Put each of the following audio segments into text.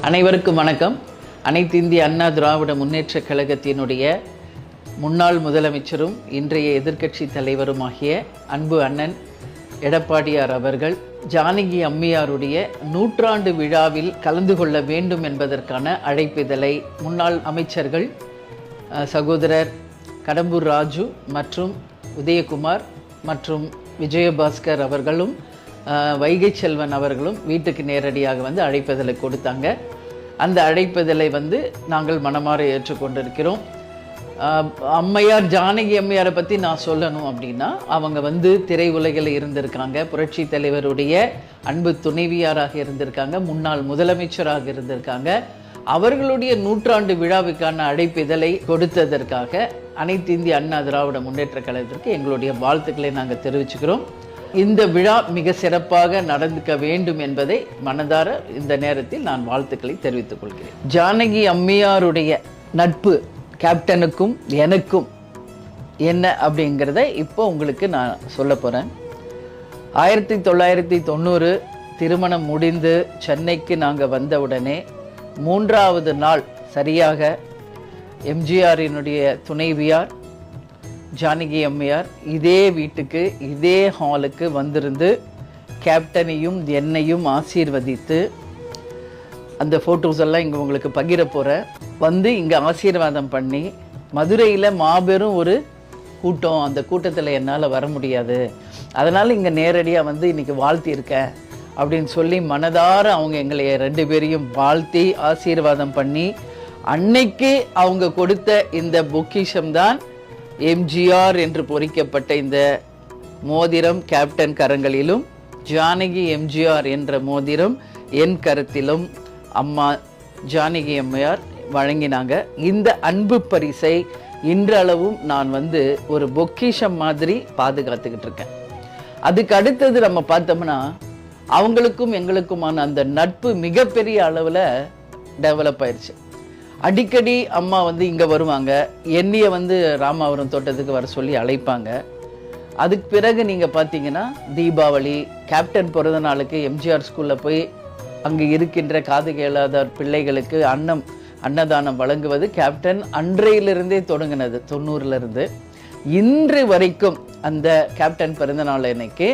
அனைவருக்கும் வணக்கம். அனைத்து இந்திய அண்ணா திராவிட முன்னேற்றக் கழகத்தினுடைய முன்னாள் முதலமைச்சரும் இன்றைய எதிர்க்கட்சி தலைவருமாகிய அன்பு அண்ணன் எடப்பாடியார் அவர்கள் ஜானகி அம்மையாருடைய 100ஆண்டு விழாவில் கலந்து கொள்ள வேண்டும் என்பதற்கான அழைப்பிதழை முன்னாள் அமைச்சர்கள் சகோதரர் கடம்பூர் ராஜு மற்றும் உதயகுமார் மற்றும் விஜயபாஸ்கர் அவர்களும் வைகை செல்வன் அவர்களும் வீட்டுக்கு நேரடியாக வந்து அழைப்பிதழை கொடுத்தாங்க. அந்த அழைப்பிதழை வந்து நாங்கள் மனமாற ஏற்றுக்கொண்டிருக்கிறோம். அம்மையார் ஜானகி அம்மையாரை பற்றி நான் சொல்லணும் அப்படின்னா, அவங்க வந்து திரையுலகில் இருந்திருக்காங்க, புரட்சி தலைவருடைய அன்பு துணைவியாராக இருந்திருக்காங்க, முன்னாள் முதலமைச்சராக இருந்திருக்காங்க. அவர்களுடைய 100ஆண்டு விழாவுக்கான அழைப்பிதழை கொடுத்ததற்காக அனைத்து இந்திய அண்ணா திராவிட முன்னேற்ற கழகத்திற்கு எங்களுடைய வாழ்த்துக்களை நாங்கள் தெரிவிச்சுக்கிறோம். இந்த விழா மிக சிறப்பாக நடந்துக்க வேண்டும் என்பதை மனதார இந்த நேரத்தில் நான் வாழ்த்துக்களை தெரிவித்துக் கொள்கிறேன். ஜானகி அம்மையாருடைய நட்பு கேப்டனுக்கும் எனக்கும் என்ன அப்படிங்கிறத இப்போ உங்களுக்கு நான் சொல்ல போகிறேன். 1990 திருமணம் முடிந்து சென்னைக்கு நாங்கள் வந்தவுடனே 3வது நாள் சரியாக எம்ஜிஆரினுடைய துணைவியார் ஜானகி அம்மையார் இதே வீட்டுக்கு இதே ஹாலுக்கு வந்திருந்து கேப்டனையும் என்னையும் ஆசீர்வதித்து, அந்த ஃபோட்டோஸ் எல்லாம் இங்கே உங்களுக்கு பகிர போகிறேன், வந்து இங்கே ஆசீர்வாதம் பண்ணி, மதுரையில் மாபெரும் ஒரு கூட்டம், அந்த கூட்டத்தில் என்னால் வர முடியாது, அதனால் இங்கே நேரடியாக வந்து இன்றைக்கி வாழ்த்தியிருக்கேன் அப்படின்னு சொல்லி மனதார அவங்க எங்களை 2 பேரையும் வாழ்த்தி ஆசீர்வாதம் பண்ணி, அன்னைக்கு அவங்க கொடுத்த இந்த பொக்கிஷம்தான் எம்ஜிஆர் என்று பொறிக்கப்பட்ட இந்த மோதிரம் கேப்டன் கரங்களிலும், ஜானகி எம்ஜிஆர் என்ற மோதிரம் என் கருத்திலும் அம்மா ஜானகி அம்மையார் வழங்கினாங்க. இந்த அன்பு பரிசை இன்றளவும் நான் வந்து ஒரு பொக்கிஷம் மாதிரி பாதுகாத்துக்கிட்டு இருக்கேன். அதுக்கு அடுத்தது நம்ம பார்த்தோம்னா, அவங்களுக்கும் எங்களுக்குமான அந்த நட்பு மிகப்பெரிய அளவில் டெவலப் ஆயிடுச்சு. அடிக்கடி அம்மா வந்து இங்கே வருவாங்க, என்னைய வந்து ராமாவரம் தோட்டத்துக்கு வர சொல்லி அழைப்பாங்க. அதுக்கு பிறகு நீங்கள் பார்த்தீங்கன்னா தீபாவளி, கேப்டன் பிறந்த நாளுக்கு எம்ஜிஆர் ஸ்கூலில் போய் அங்கே இருக்கின்ற காது கேளாத பிள்ளைகளுக்கு அன்னதானம் வழங்குவது கேப்டன் அன்றையிலிருந்தே தொடங்கினது. 90லிருந்து இன்று வரைக்கும் அந்த கேப்டன் பிறந்தநாள் அன்னைக்கு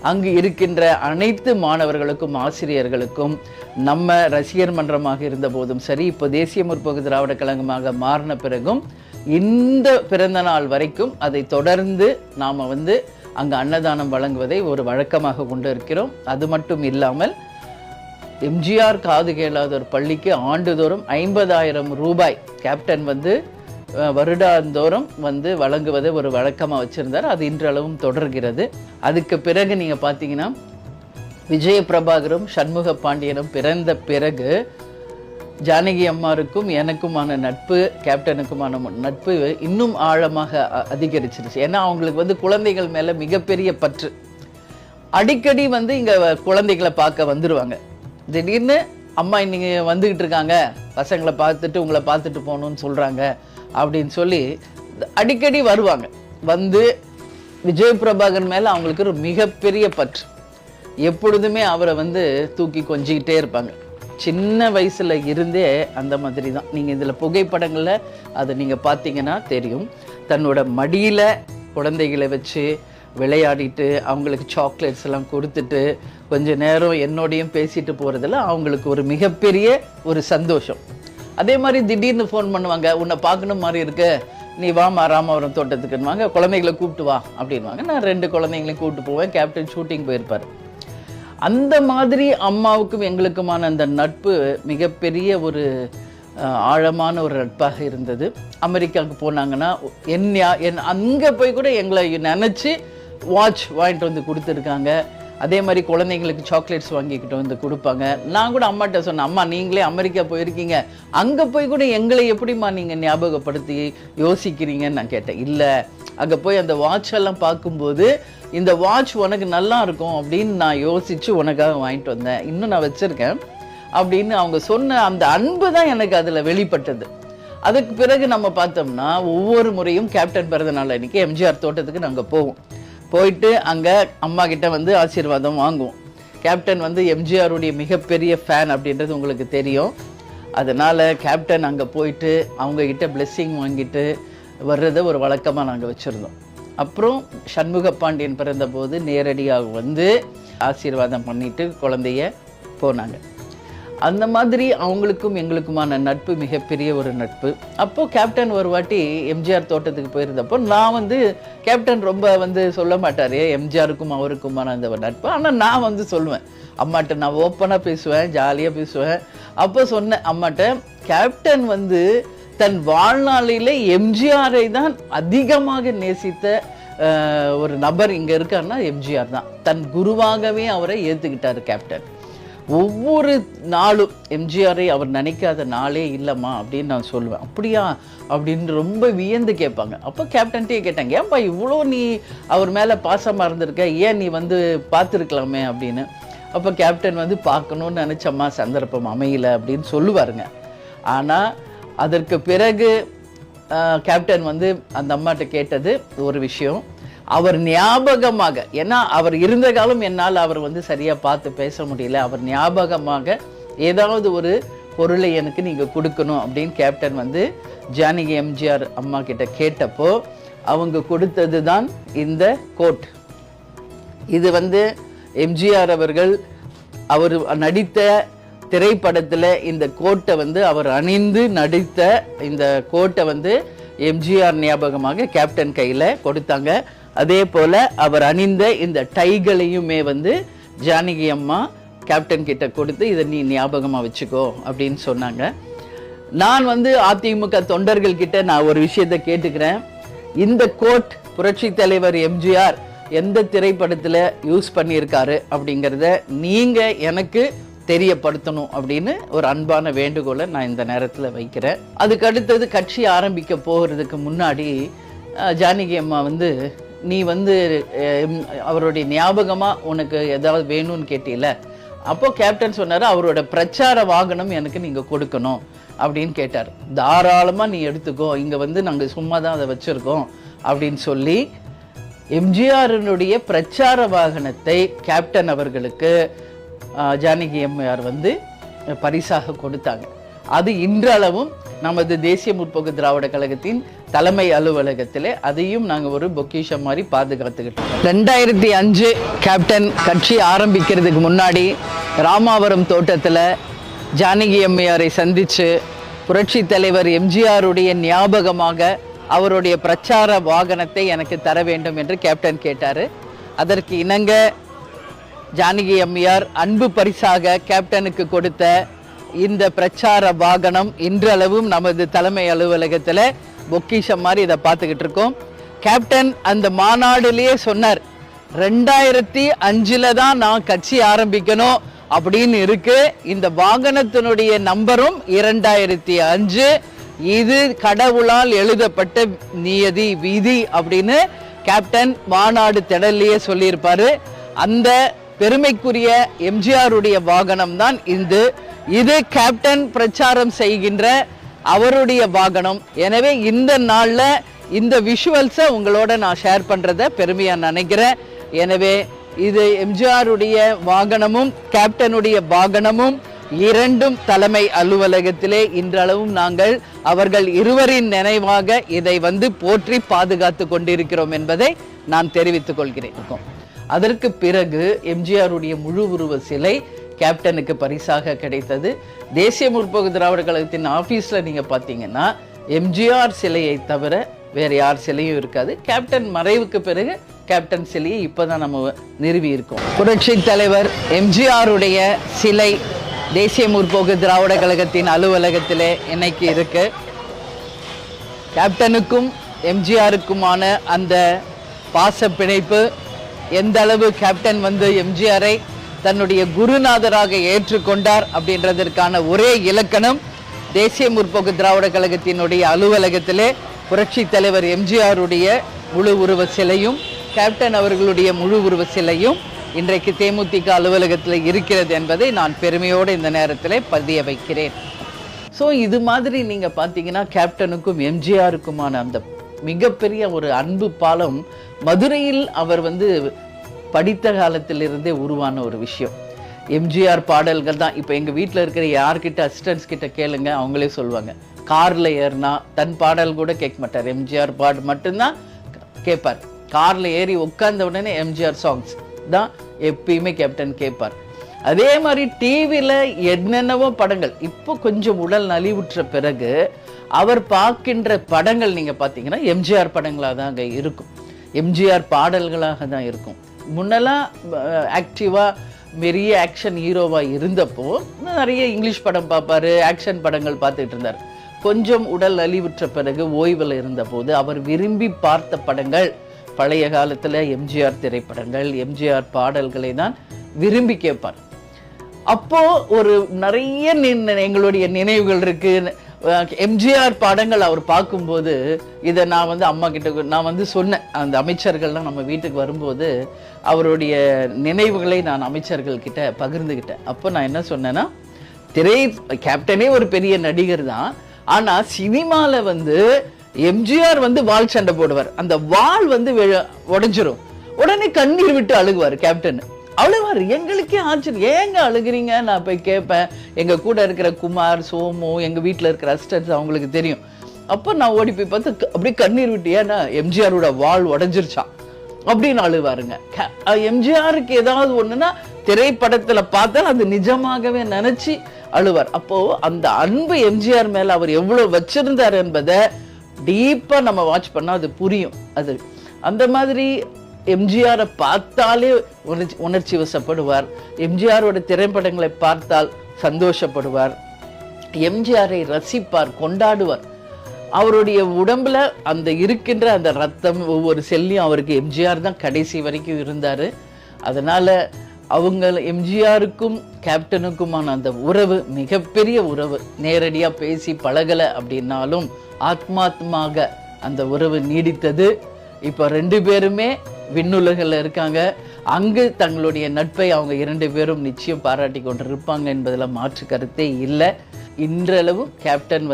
அங்கு இருக்கின்ற அனைத்து மாணவர்களுக்கும் ஆசிரியர்களுக்கும், நம்ம ரசிகர் மன்றமாக இருந்த போதும் சரி, இப்போ தேசிய முற்போக்கு திராவிட கழகமாக மாறின பிறகும் இந்த பிறந்த நாள் வரைக்கும் அதை தொடர்ந்து நாம் வந்து அங்கே அன்னதானம் வழங்குவதை ஒரு வழக்கமாக கொண்டு இருக்கிறோம். அது மட்டும் இல்லாமல் எம்ஜிஆர் காது கேளாதோர் பள்ளிக்கு ஆண்டுதோறும் 50,000 ரூபாய் கேப்டன் வந்து வருடாந்தோறும் வந்து வழங்குவதை ஒரு வழக்கமாக வச்சுருந்தார். அது இன்றளவும் தொடர்கிறது. அதுக்கு பிறகு நீங்கள் பார்த்தீங்கன்னா விஜய பிரபாகரும் சண்முக பாண்டியனும் பிறந்த பிறகு ஜானகி அம்மாருக்கும் எனக்குமான நட்பு, கேப்டனுக்குமான நட்பு இன்னும் ஆழமாக அதிகரிச்சிருச்சு. ஏன்னா அவங்களுக்கு வந்து குழந்தைகள் மேலே மிகப்பெரிய பற்று. அடிக்கடி வந்து இங்கே குழந்தைகளை பார்க்க வந்துடுவாங்க. திடீர்னு அம்மா இன்னைக்கு வந்துக்கிட்டு இருக்காங்க, பசங்களை பார்த்துட்டு உங்களை பார்த்துட்டு போகணுன்னு சொல்கிறாங்க அப்படின்னு சொல்லி அடிக்கடி வருவாங்க. வந்து விஜய் பிரபாகர் மேலே அவங்களுக்கு ஒரு மிகப்பெரிய பற்று. எப்பொழுதுமே அவரை வந்து தூக்கி கொஞ்சிக்கிட்டே இருப்பாங்க. சின்ன வயசில் இருந்தே அந்த மாதிரி தான். நீங்கள் இதில் புகைப்படங்களில் அதை நீங்கள் பார்த்தீங்கன்னா தெரியும். தன்னோட மடியில் குழந்தைகளை வச்சு விளையாடிட்டு அவங்களுக்கு சாக்லேட்ஸ் எல்லாம் கொடுத்துட்டு கொஞ்ச நேரம் என்னோடையும் பேசிட்டு போகிறதுல அவங்களுக்கு ஒரு மிகப்பெரிய ஒரு சந்தோஷம். அதே மாதிரி திடீர்னு ஃபோன் பண்ணுவாங்க, உன்னை பார்க்கணும் மாதிரி இருக்கு, நீ வாமா ராமாவரம் தோட்டத்துக்குன்னுவாங்க, குழந்தைகளை கூப்பிட்டு வா அப்படின்வாங்க. நான் 2 குழந்தைங்களையும் கூப்பிட்டு போவேன். கேப்டன் ஷூட்டிங் போயிருப்பார். அந்த மாதிரி அம்மாவுக்கும் எங்களுக்குமான அந்த நட்பு மிகப்பெரிய ஒரு ஆழமான ஒரு நட்பாக இருந்தது. அமெரிக்காவுக்கு போனாங்கன்னா அங்கே போய் கூட எங்களை நினச்சி வாட்ச் வாங்கிட்டு வந்து கொடுத்துருக்காங்க. அதே மாதிரி குழந்தைங்களுக்கு சாக்லேட்ஸ் வாங்கிக்கிட்டு வந்து கொடுப்பாங்க. நான் கூட அம்மாட்ட சொன்னேன், அம்மா நீங்களே அமெரிக்கா போயிருக்கீங்க, அங்கே போய் கூட எங்களை எப்படிம்மா நீங்கள் ஞாபகப்படுத்தி யோசிக்கிறீங்கன்னு நான் கேட்டேன். இல்லை, அங்கே போய் அந்த வாட்ச் எல்லாம் பார்க்கும்போது இந்த வாட்ச் உனக்கு நல்லா இருக்கும் அப்படின்னு நான் யோசித்து உனக்காக வாங்கிட்டு வந்தேன், இன்னும் நான் வச்சுருக்கேன் அப்படின்னு அவங்க சொன்ன அந்த அன்பு தான் எனக்கு அதில் வெளிப்பட்டது. அதுக்கு பிறகு நம்ம பார்த்தோம்னா ஒவ்வொரு முறையும் கேப்டன் பிறந்த நாள் அன்றைக்கி எம்ஜிஆர் தோட்டத்துக்கு நாங்கள் போவோம். போயிட்டு அங்கே அம்மா கிட்ட வந்து ஆசீர்வாதம் வாங்குவோம். கேப்டன் வந்து எம்ஜிஆருடைய மிகப்பெரிய ஃபேன் அப்படின்றது உங்களுக்கு தெரியும். அதனால் கேப்டன் அங்கே போயிட்டு அவங்கக்கிட்ட பிளெஸ்ஸிங் வாங்கிட்டு வர்றதை ஒரு வழக்கமாக நாங்கள் வச்சுருந்தோம். அப்புறம் சண்முக பாண்டியன் பிறந்தபோது நேரடியாக வந்து ஆசீர்வாதம் பண்ணிட்டு குழந்தைய போனாங்க. அந்த மாதிரி அவங்களுக்கும் எங்களுக்குமான நட்பு மிகப்பெரிய ஒரு நட்பு. அப்போது கேப்டன் ஒரு வாட்டி எம்ஜிஆர் தோட்டத்துக்கு போயிருந்தப்போ நான் வந்து கேப்டன் ரொம்ப வந்து சொல்ல மாட்டார் எம்ஜிஆருக்கும் அவருக்குமான அந்த நட்பு. ஆனால் நான் வந்து சொல்லுவேன் அம்மாட்ட, நான் ஓப்பனாக பேசுவேன், ஜாலியாக பேசுவேன். அப்போ சொன்னேன் அம்மாட்ட, கேப்டன் வந்து தன் வாழ்நாளிலே எம்ஜிஆரை தான் அதிகமாக நேசித்த ஒரு நபர் இங்கே இருக்காருன்னா எம்ஜிஆர் தான். தன் குருவாகவே அவரை ஏற்றுக்கிட்டார் கேப்டன். ஒவ்வொரு நாளும் எம்ஜிஆரை அவர் நினைக்காத நாளே இல்லைம்மா அப்படின்னு நான் சொல்லுவேன். அப்படியா அப்படின்னு ரொம்ப வியந்து கேட்பாங்க. அப்போ கேப்டன்ட்டே கேட்டாங்க, ஏன்பா இவ்வளோ நீ அவர் மேலே பாசமாக இருந்திருக்க, ஏன் நீ வந்து பார்த்துருக்கலாமே அப்படின்னு. அப்போ கேப்டன் வந்து பார்க்கணுன்னு நினச்சம்மா சந்தர்ப்பம் அமையல அப்படின்னு சொல்லுவாருங்க. ஆனால் அதற்கு பிறகு கேப்டன் வந்து அந்த அம்மாட்ட கேட்டது ஒரு விஷயம், அவர் ஞாபகமாக, ஏன்னா அவர் இருந்த காலம் என்னால் அவர் வந்து சரியாக பார்த்து பேச முடியல, அவர் ஞாபகமாக ஏதாவது ஒரு பொருளை எனக்கு நீங்கள் கொடுக்கணும் அப்படின்னு கேப்டன் வந்து ஜானகி எம்ஜிஆர் அம்மா கிட்ட கேட்டப்போ அவங்க கொடுத்தது தான் இந்த கோட். இது வந்து எம்ஜிஆர் அவர்கள் அவர் நடித்த திரைப்படத்தில் இந்த கோட்டை வந்து அவர் அணிந்து நடித்த இந்த கோட்டை வந்து எம்ஜிஆர் ஞாபகமாக கேப்டன் கையில் கொடுத்தாங்க. அதே போல் அவர் அணிந்த இந்த டைகளையுமே வந்து ஜானகி அம்மா கேப்டன் கிட்ட கொடுத்து இதை நீ ஞாபகமாக வச்சுக்கோ அப்படின்னு சொன்னாங்க. நான் வந்து அதிமுக தொண்டர்கள் கிட்ட நான் ஒரு விஷயத்தை கேட்டுக்கிறேன், இந்த கோட் புரட்சி தலைவர் எம்ஜிஆர் எந்த திரைப்படத்தில் யூஸ் பண்ணியிருக்காரு அப்படிங்கிறத நீங்கள் எனக்கு தெரியப்படுத்தணும் அப்படின்னு ஒரு அன்பான வேண்டுகோளை நான் இந்த நேரத்தில் வைக்கிறேன். அதுக்கு அடுத்தது கட்சி ஆரம்பிக்க போகிறதுக்கு முன்னாடி ஜானகி அம்மா வந்து நீ வந்து அவருடைய ஞாபகமாக உனக்கு ஏதாவது வேணும்னு கேட்டீல, அப்போ கேப்டன் சொன்னார் அவரோட பிரச்சார வாகனம் எனக்கு நீங்கள் கொடுக்கணும் அப்படின்னு கேட்டார். தாராளமாக நீ எடுத்துக்கோ, இங்கே வந்து நாங்கள் சும்மா தான் அதை வச்சுருக்கோம் அப்படின்னு சொல்லி எம்ஜிஆரினுடைய பிரச்சார வாகனத்தை கேப்டன் அவர்களுக்கு ஜானகி அம்மையார் வந்து பரிசாக கொடுத்தாங்க. அது இன்றளவும் நமது தேசிய முற்போக்கு திராவிட கழகத்தின் தலைமை அலுவலகத்தில் அதையும் நாங்கள் ஒரு பொக்கிஷம் மாதிரி பாதுகாத்துக்கிட்டோம். 2005 கேப்டன் கட்சி ஆரம்பிக்கிறதுக்கு முன்னாடி ராமாவரம் தோட்டத்தில் ஜானகி அம்மையாரை சந்தித்து புரட்சி தலைவர் எம்ஜிஆருடைய ஞாபகமாக அவருடைய பிரச்சார வாகனத்தை எனக்கு தர வேண்டும் என்று கேப்டன் கேட்டார். அதற்கு இணங்க ஜானகி அம்மையார் அன்பு பரிசாக கேப்டனுக்கு கொடுத்த இந்த பிரச்சார வாகனம் இன்றளவும் நமது தலைமை அலுவலகத்தில் பொக்கிஷம் மாதிரி இதை பார்த்துக்கிட்டு இருக்கோம். கேப்டன் அந்த மாநாடுலேயே சொன்னார், 2005 தான் நான் கட்சி ஆரம்பிக்கணும் அப்படின்னு இருக்கு, இந்த வாகனத்தினுடைய நம்பரும் 2005, இது கடவுளால் எழுதப்பட்ட நியதி விதி அப்படின்னு கேப்டன் மாநாடு திடல்லையே சொல்லியிருப்பாரு. அந்த பெருமைக்குரிய எம்ஜிஆருடைய வாகனம் தான் இது கேப்டன் பிரச்சாரம் செய்கின்ற அவருடைய வாகனம். எனவே இந்த நாளில் இந்த விஷுவல்ஸை உங்களோட நான் ஷேர் பண்ணுறத பெருமையாக நினைக்கிறேன். எனவே இது எம்ஜிஆருடைய வாகனமும் கேப்டனுடைய வாகனமும் இரண்டும் தலைமை அலுவலகத்திலே இன்றளவும் நாங்கள் அவர்கள் இருவரின் நினைவாக இதை வந்து போற்றி பாதுகாத்து கொண்டிருக்கிறோம் என்பதை நான் தெரிவித்துக் கொள்கிறேன். அதற்கு பிறகு எம்ஜிஆருடைய முழு உருவ சிலை கேப்டனுக்கு பரிசாக கிடைத்தது. தேசிய முற்போக்கு திராவிட கழகத்தின் ஆஃபீஸில் நீங்கள் பார்த்தீங்கன்னா எம்ஜிஆர் சிலையை தவிர வேறு யார் சிலையும் இருக்காது. கேப்டன் மறைவுக்கு பிறகு கேப்டன் சிலையை இப்போ தான் நம்ம நிறுவி இருக்கோம். புரட்சி தலைவர் எம்ஜிஆருடைய சிலை தேசிய முற்போக்கு திராவிட கழகத்தின் அலுவலகத்தில் இன்னைக்கு இருக்கு. கேப்டனுக்கும் எம்ஜிஆருக்குமான அந்த பாச பிணைப்பு, எந்த அளவு கேப்டன் வந்து எம்ஜிஆரை தன்னுடைய குருநாதராக ஏற்றுக்கொண்டார் அப்படின்றதற்கான ஒரே இலக்கணம் தேசிய முற்போக்கு திராவிட கழகத்தினுடைய அலுவலகத்திலே புரட்சி தலைவர் எம்ஜிஆருடைய முழு உருவ சிலையும் கேப்டன் அவர்களுடைய முழு உருவ சிலையும் இன்றைக்கு தேமுதிக அலுவலகத்தில் இருக்கிறது என்பதை நான் பெருமையோடு இந்த நேரத்தில் பதிய வைக்கிறேன். ஸோ இது மாதிரி நீங்கள் பார்த்தீங்கன்னா கேப்டனுக்கும் எம்ஜிஆருக்குமான அந்த மிகப்பெரிய ஒரு அன்பு பாலம் மதுரையில் அவர் வந்து படித்த காலத்திலிருந்தே உருவான ஒரு விஷயம். எம்ஜிஆர் பாடல்கள் தான். இப்போ எங்கள் வீட்டில் இருக்கிற யார்கிட்ட அசிஸ்டன்ஸ் கிட்ட கேளுங்க, அவங்களே சொல்லுவாங்க. காரில் ஏறினா தன் பாடல் கூட கேட்க மாட்டார், எம்ஜிஆர் பாட்டு மட்டும்தான் கேட்பார். காரில் ஏறி உட்கார்ந்த உடனே எம்ஜிஆர் சாங்ஸ் தான் எப்பயுமே கேப்டன் கேட்பார். அதே மாதிரி டிவியில் என்னென்னவோ படங்கள், இப்போ கொஞ்சம் உடல் நலிவுற்ற பிறகு அவர் பார்க்கின்ற படங்கள் நீங்கள் பார்த்தீங்கன்னா எம்ஜிஆர் படங்களாக தான் அங்கே இருக்கும், எம்ஜிஆர் பாடல்களாக தான் இருக்கும். முன்னெல்லாம் ஆக்டிவாக பெரிய ஆக்ஷன் ஹீரோவாக இருந்தப்போ நிறைய இங்கிலீஷ் படம் பார்ப்பாரு, ஆக்ஷன் படங்கள் பார்த்துட்டு இருந்தார். கொஞ்சம் உடல் நலிவுற்ற பிறகு ஓய்வில் இருந்தபோது அவர் விரும்பி பார்த்த படங்கள் பழைய காலத்தில் எம்ஜிஆர் திரைப்படங்கள், எம்ஜிஆர் பாடல்களை தான் விரும்பி கேட்பார். அப்போ ஒரு நிறைய எங்களுடைய நினைவுகள் இருக்கு. எம்ஜிஆர் படங்கள் அவர் பார்க்கும்போது இதை நான் அம்மா கிட்ட நான் சொன்னேன். அந்த அமைச்சர்கள்லாம் நம்ம வீட்டுக்கு வரும்போது அவருடைய நினைவுகளை நான் அமைச்சர்கள் கிட்ட பகிர்ந்துக்கிட்டேன். அப்போ நான் என்ன சொன்னேன்னா, கேப்டனே ஒரு பெரிய நடிகர் தான், ஆனா சினிமால எம்ஜிஆர் வால் சண்டை போடுவார், அந்த வால் உடைஞ்சிரும், உடனே கண்ணீர் விட்டு அழுகுவார் கேப்டன். அழுவார். எங்களுக்கே ஆச்சரியம், ஏங்க அழுகிறீங்க? நான் போய் கேட்பேன். எங்க கூட இருக்கிற குமார், சோமு, எங்க வீட்டில் இருக்கிற அசிஸ்டன்ஸ் அவங்களுக்கு தெரியும். அப்போ நான் ஓடி போய் பார்த்து அப்படியே கண்ணீர் விட்டு, ஏன்னா எம்ஜிஆரோட வால் உடஞ்சிருச்சான் அப்படின்னு அழுவாருங்க. எம்ஜிஆருக்கு ஏதாவது ஒண்ணுன்னா திரைப்படத்துல பார்த்தால் அது நிஜமாகவே நினைச்சு அழுவார். அப்போ அந்த அன்பு எம்ஜிஆர் மேல அவர் எவ்வளவு வச்சிருந்தார் என்பதை டீப்பா நம்ம வாட்ச் பண்ணா அது புரியும். அது அந்த மாதிரி எம்ஜிஆரை பார்த்தாலே உணர்ச்சி வசப்படுவார். எம்ஜிஆரோட திரைப்படங்களை பார்த்தால் சந்தோஷப்படுவார். எம்ஜிஆரை ரசிப்பார், கொண்டாடுவார். அவருடைய உடம்புல அந்த இருக்கின்ற அந்த ரத்தம் ஒவ்வொரு செல்லையும் அவருக்கு எம்ஜிஆர் தான் கடைசி வரைக்கும் இருந்தாரு. அதனால எம்ஜிஆருக்கும் கேப்டனுக்குமான அந்த உறவு மிகப்பெரிய உறவு. நேரடியா பேசி பழகல அப்படின்னாலும் ஆத்மாத்மாக அந்த உறவு நீடித்தது. இப்ப 2 பேருமே விண்ணுலகில் இருக்காங்க. அங்கு தங்களுடைய நட்பை அவங்க 2 பேரும் நிச்சயம் பாராட்டி கொண்டிருப்பாங்க என்பதில் மாற்று கருத்தே இல்லை. இன்றளவு கேப்டன்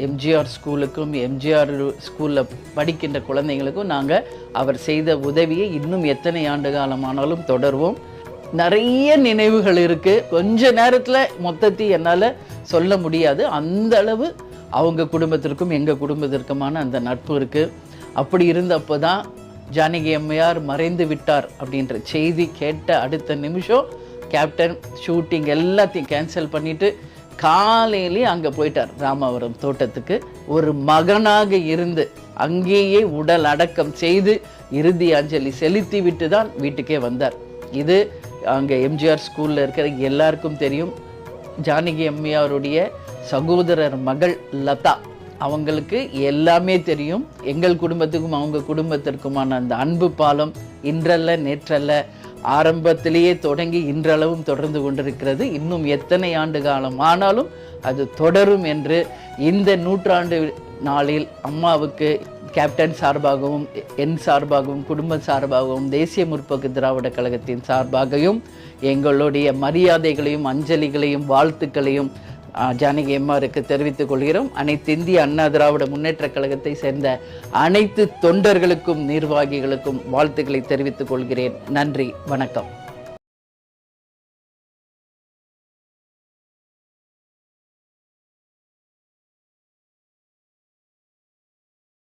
எம்ஜிஆர் ஸ்கூலுக்கும் எம்ஜிஆர் ஸ்கூலில் படிக்கின்ற குழந்தைங்களுக்கும் நாங்கள் அவர் செய்த உதவியை இன்னும் எத்தனை ஆண்டு காலமானாலும் தொடர்வோம். நிறைய நினைவுகள் இருக்கு. கொஞ்ச நேரத்தில் மொத்தத்தை என்னால் சொல்ல முடியாது. அந்த அளவு அவங்க குடும்பத்திற்கும் எங்கள் குடும்பத்திற்குமான அந்த நட்பு இருக்கு. அப்படி இருந்தப்போ தான் ஜானகி அம்மையார் மறைந்து விட்டார் அப்படின்ற செய்தி கேட்ட அடுத்த நிமிஷம் கேப்டன் ஷூட்டிங் எல்லாத்தையும் கேன்சல் பண்ணிட்டு காலையிலே அங்கே போயிட்டார் ராமாவரம் தோட்டத்துக்கு. ஒரு மகனாக இருந்து அங்கேயே உடல் அடக்கம் செய்து இறுதி அஞ்சலி செலுத்தி விட்டு தான் வீட்டுக்கே வந்தார். இது அங்கே எம்ஜிஆர் ஸ்கூலில் இருக்கிற எல்லாருக்கும் தெரியும். ஜானகி அம்மையாருடைய சகோதரர் மகள் லதா, அவங்களுக்கு எல்லாமே தெரியும். எங்கள் குடும்பத்துக்கும் அவங்க குடும்பத்திற்குமான அந்த அன்பு பாலம் இன்றல்ல நேற்றல்ல, ஆரம்பத்திலேயே தொடங்கி இன்றளவும் தொடர்ந்து கொண்டிருக்கிறது. இன்னும் எத்தனை ஆண்டு காலம் ஆனாலும் அது தொடரும் என்று இந்த 100ஆண்டு நாளில் அம்மாவுக்கு கேப்டன் சார்பாகவும் என் சார்பாகவும் குடும்ப சார்பாகவும் தேசிய முற்போக்கு திராவிட கழகத்தின் சார்பாகவும் எங்களுடைய மரியாதைகளையும் அஞ்சலிகளையும் வாழ்த்துக்களையும் ஜானகி அம்மாருக்கு தெரிவித்துக் கொள்கிறோம். அனைத்து இந்திய அண்ணா திராவிட முன்னேற்ற கழகத்தை சேர்ந்த அனைத்து தொண்டர்களுக்கும் நிர்வாகிகளுக்கும் வாழ்த்துக்களை தெரிவித்துக் கொள்கிறேன். நன்றி, வணக்கம்.